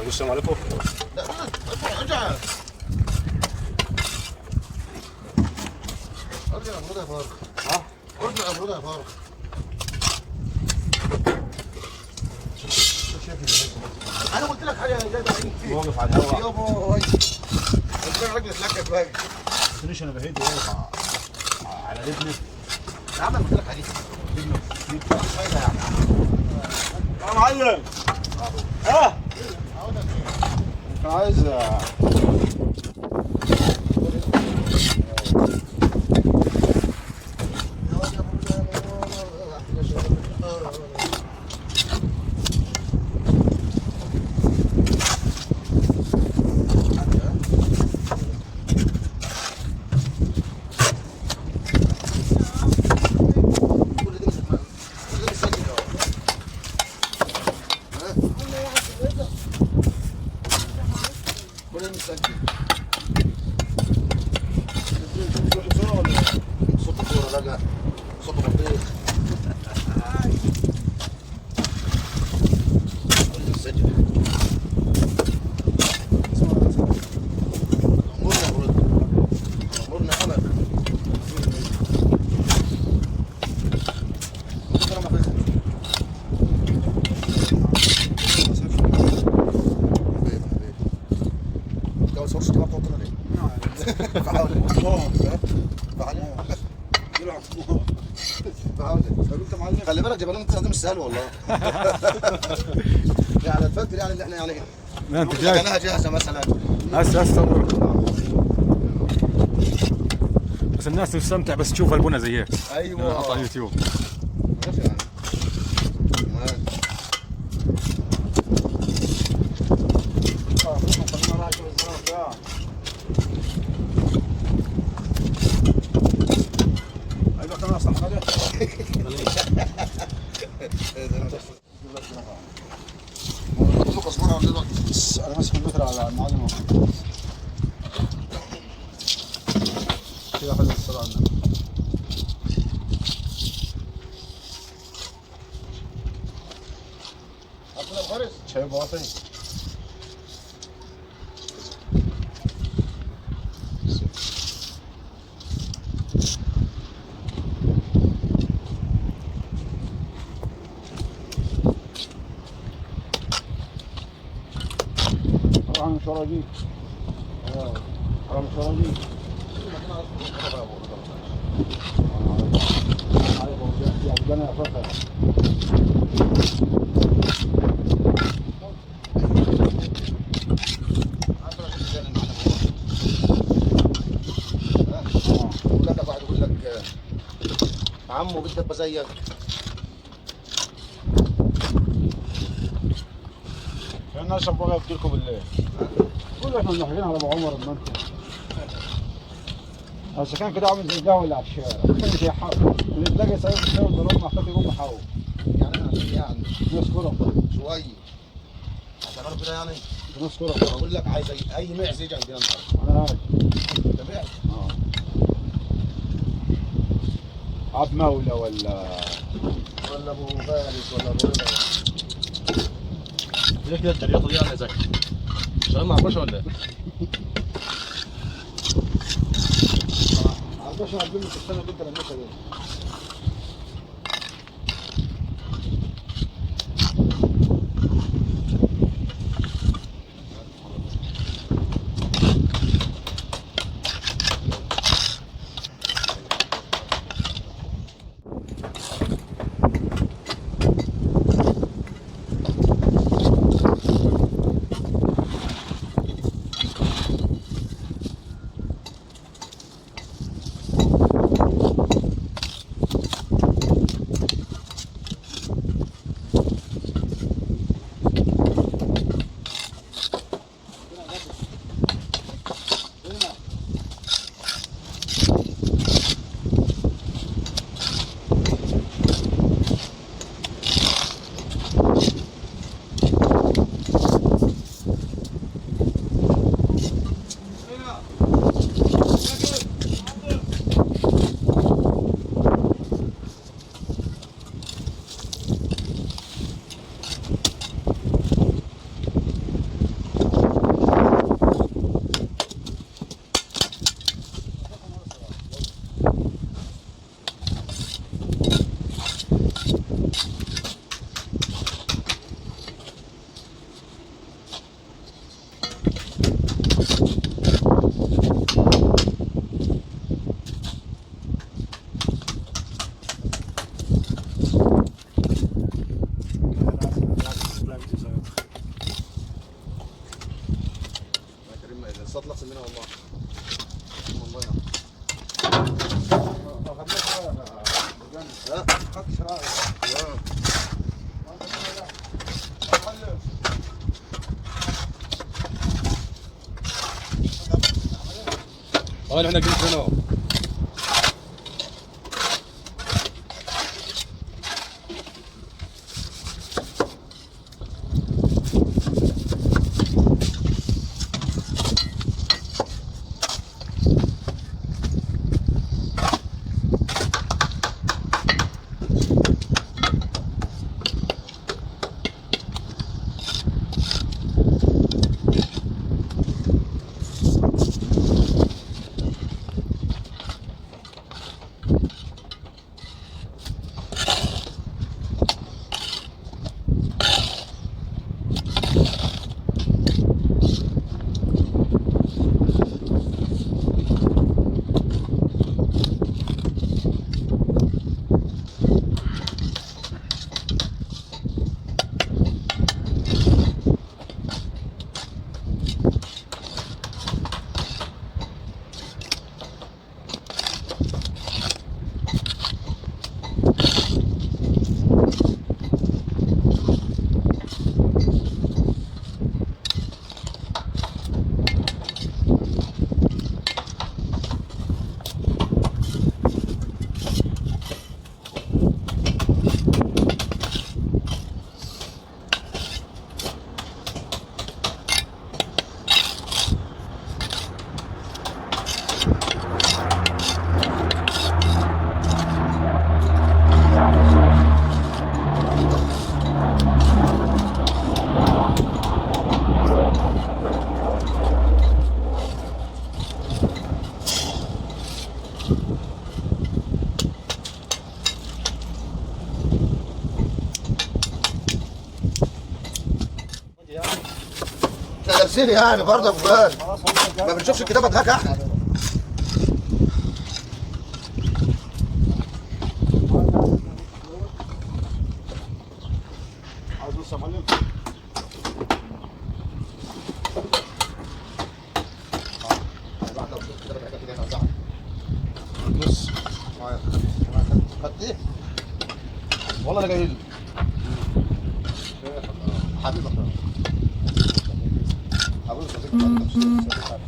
السلام عليكم. لا ارجع المفروض يا فارق. ها؟ ارجع المفروض يا فارق. انا قلت لك حاجه جاي بعدين فيه. واقف على الهواء. يابا هاي. قلت لك راجل اتلكك باجي. ليش انا بهدي واقف على رجلي. يا عم انا قلت لك عليه. فايده يعني. يا معلم. ها؟ انت عايز خلي بالك جبل انت مش سهل والله. يعني تفكر يعني اللي احنا يعني ما انت جاي كانها جاهزه مثلا. هسه صور. بس الناس تستمتع بس تشوف البنا زي هيك. ايوه قطع يوتيوب. ماشي يعني. انا ماسك المتر على المعلم كده. حلو الصلاة على النبي. عبد الفارس شاي باطي. حرام شراجيل. حرام شراجيل. يا فخر. يقول لك عمو بدي ابقى زيك. الناس بقى يفكركم بالليل. كل احنا منحرين على ابو عمر المنطق. بس كان كده عامل زي القهوه اللي على الشارع. كان زي حق اللي تلاقي سايق الشارع ضرب محطات يقوم محاول. يعني نشكرك شوي عشان كده يعني نشكرك. بقول لك عايز اي معز يجي عندنا النهارده. انا عارف. انت معز؟ عبد مولى ولا ابو فارس ولا ابو رضا. ليه كده الرياضه دي يعني يا زكي؟ شغال مع باشا ولا ايه؟ عباشا عبد الله السنه جدا الناس دي. ها خدش رايك. اللي احنا جبنا هنا. احنا لابسين يعني برضه فلان خلاص هم جاي. ما بنشوفش الكتابه تهاك احنا. عايز بص يا معلم. بعد لو شفت الكتابه تهاك كده هنوزعها. نص. خدت ايه؟ والله انا جاي لي. حبيبك حبيبك